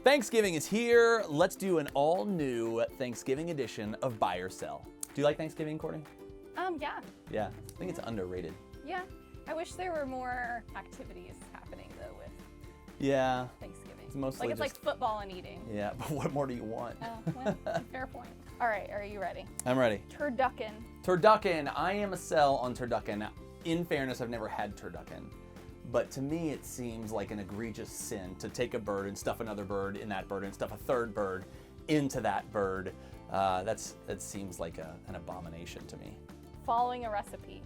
Thanksgiving is here. Let's do an all-new Thanksgiving edition of Buy or Sell. Do you like Thanksgiving, Courtney? Yeah. Yeah, I think it's underrated. Yeah. I wish there were more activities happening though with Thanksgiving. It's mostly like it's like football and eating. Yeah, but what more do you want? Oh, well, fair point. All right, are you ready? I'm ready. Turducken. Turducken. I am a sell on turducken. In fairness, I've never had turducken. But to me, it seems like an egregious sin to take a bird and stuff another bird in that bird and stuff a third bird into that bird. That seems like an abomination to me. Following a recipe.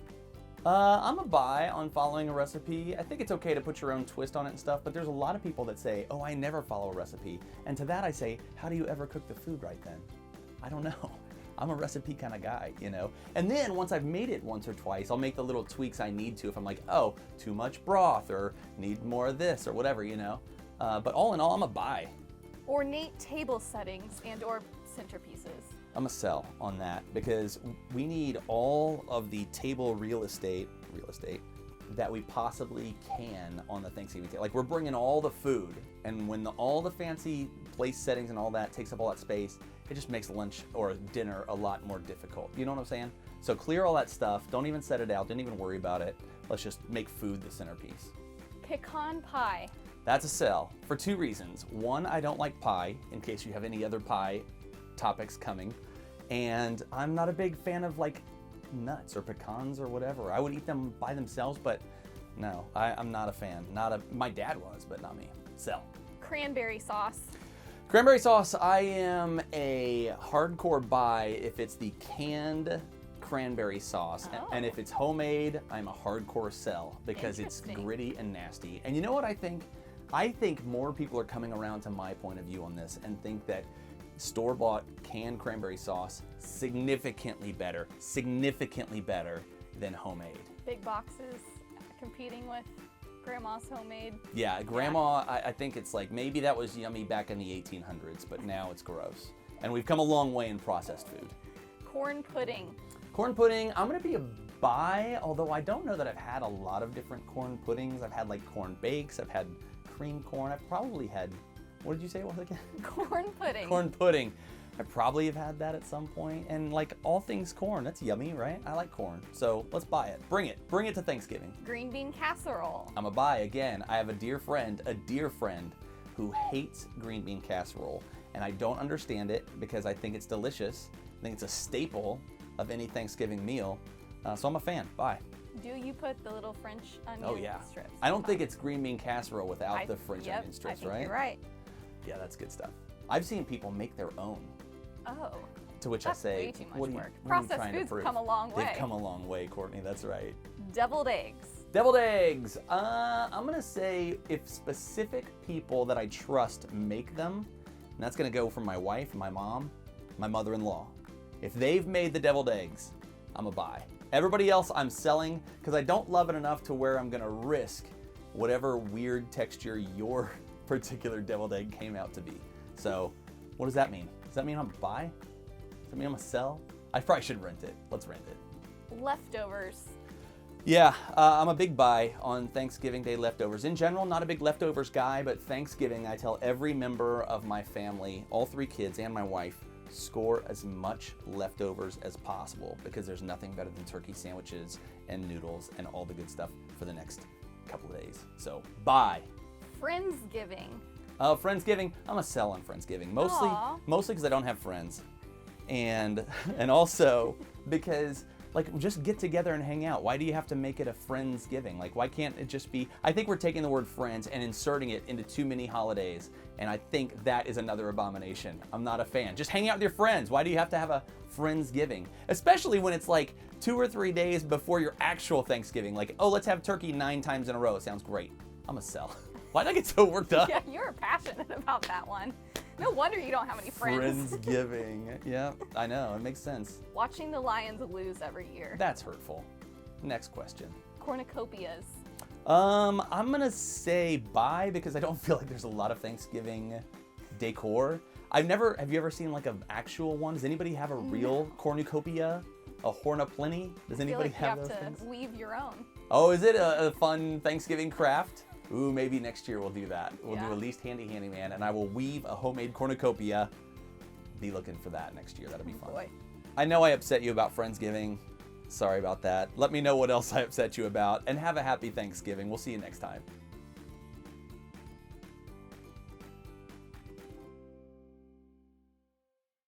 I'm a buy on following a recipe. I think it's okay to put your own twist on it and stuff, but there's a lot of people that say, oh, I never follow a recipe. And to that I say, how do you ever cook the food right then? I don't know. I'm a recipe kind of guy, you know? And then once I've made it once or twice, I'll make the little tweaks I need to if I'm like, oh, too much broth or need more of this or whatever, you know? But all in all, I'm a buy. Ornate table settings and or centerpieces. I'm a sell on that because we need all of the table real estate that we possibly can on the Thanksgiving table. Like we're bringing all the food, and when all the fancy place settings and all that takes up all that space, it just makes lunch or dinner a lot more difficult. You know what I'm saying? So clear all that stuff. Don't even set it out. Don't even worry about it. Let's just make food the centerpiece. Pecan pie. That's a sell for two reasons. One, I don't like pie, in case you have any other pie topics coming. And I'm not a big fan of like nuts or pecans or whatever. I would eat them by themselves, but no, I'm not a fan. My dad was, but not me. Sell. Cranberry sauce. Cranberry sauce, I am a hardcore buy if it's the canned cranberry sauce. Oh. And if it's homemade, I'm a hardcore sell because it's gritty and nasty. And you know what I think? I think more people are coming around to my point of view on this and think that store-bought canned cranberry sauce significantly better than homemade. Big boxes competing with grandma's homemade. Yeah, grandma, I think it's like maybe that was yummy back in the 1800s, but now it's gross. And we've come a long way in processed food. Corn pudding. Corn pudding, I'm gonna be a buy, although I don't know that I've had a lot of different corn puddings. I've had like corn bakes, I've had cream corn, I've probably had, what did you say it was again? Corn pudding. Corn pudding. I probably have had that at some point. And like all things corn, that's yummy, right? I like corn. So let's buy it. Bring it to Thanksgiving. Green bean casserole. I'm a buy again. I have a dear friend who hates green bean casserole. And I don't understand it because I think it's delicious. I think it's a staple of any Thanksgiving meal. So I'm a fan. Bye. Do you put the little French onion strips? I don't think it's green bean casserole without the French onion strips, I think right? You're right. Yeah, that's good stuff. I've seen people make their own. Oh. To which That's I say, way too much what work. are you Processed trying to foods prove? come a long way. They've come a long way, Courtney. That's right. Deviled eggs. Deviled eggs. I'm gonna say if specific people that I trust make them, and that's gonna go from my wife, my mom, my mother-in-law. If they've made the deviled eggs, I'm a buy. Everybody else I'm selling because I don't love it enough to where I'm gonna risk whatever weird texture your particular deviled egg came out to be. So what does that mean? Does that mean I'm a buy? Does that mean I'm a sell? I probably should rent it. Let's rent it. Leftovers. Yeah, I'm a big buy on Thanksgiving Day leftovers. In general, not a big leftovers guy, but Thanksgiving, I tell every member of my family, all three kids and my wife, score as much leftovers as possible because there's nothing better than turkey sandwiches and noodles and all the good stuff for the next couple of days. So, buy. Friendsgiving. Friendsgiving, I'm a sell on Friendsgiving. Mostly because I don't have friends. And also because like just get together and hang out. Why do you have to make it a Friendsgiving? Like why can't it just be, I think we're taking the word friends and inserting it into too many holidays. And I think that is another abomination. I'm not a fan. Just hang out with your friends. Why do you have to have a Friendsgiving? Especially when it's like 2 or 3 days before your actual Thanksgiving. Like, oh, let's have turkey 9 times in a row. It sounds great. I'm a sell. Why did I get so worked up? Yeah, you're passionate about that one. No wonder you don't have any friends. Friendsgiving. Yeah, I know. It makes sense. Watching the Lions lose every year. That's hurtful. Next question. Cornucopias. I'm gonna say buy because I don't feel like there's a lot of Thanksgiving decor. Have you ever seen like an actual one? Does anybody have a real cornucopia? A horn of plenty? Does anybody have those things? You have to weave your own. Oh, is it a fun Thanksgiving craft? Ooh, maybe next year we'll do that. We'll do a least handyman, and I will weave a homemade cornucopia. Be looking for that next year. That'll be fun. Boy. I know I upset you about Friendsgiving. Sorry about that. Let me know what else I upset you about, and have a happy Thanksgiving. We'll see you next time.